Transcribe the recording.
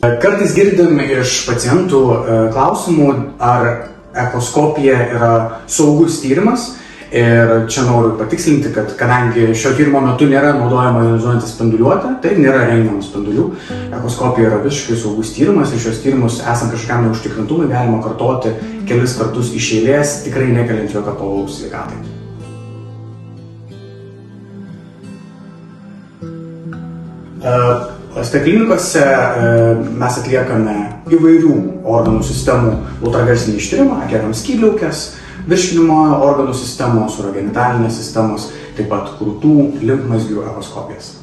Kartais girdim iš pacientų klausimų, ar echoskopija yra saugus tyrimas. Ir čia noriu patikslinti, kad kadangi šio tyrimo metu nėra naudojama jonizuojanti spinduliuotė, tai nėra rengiamų spindulių. Echoskopija yra visiškai saugus tyrimas ir šios tyrimus esant kažkokiam neužtikrintumui galima kartoti kelis kartus iš eilės, tikrai nekeliant jokio pavojaus sveikatai. Ląstų klinikose mes atliekame įvairių organų sistemų ultragarsinį ištyrimą, keliam skydliaukės, virškinimo organų sistemos, urogenitalinės sistemos, taip pat krūtų, limfmazgių echoskopijas.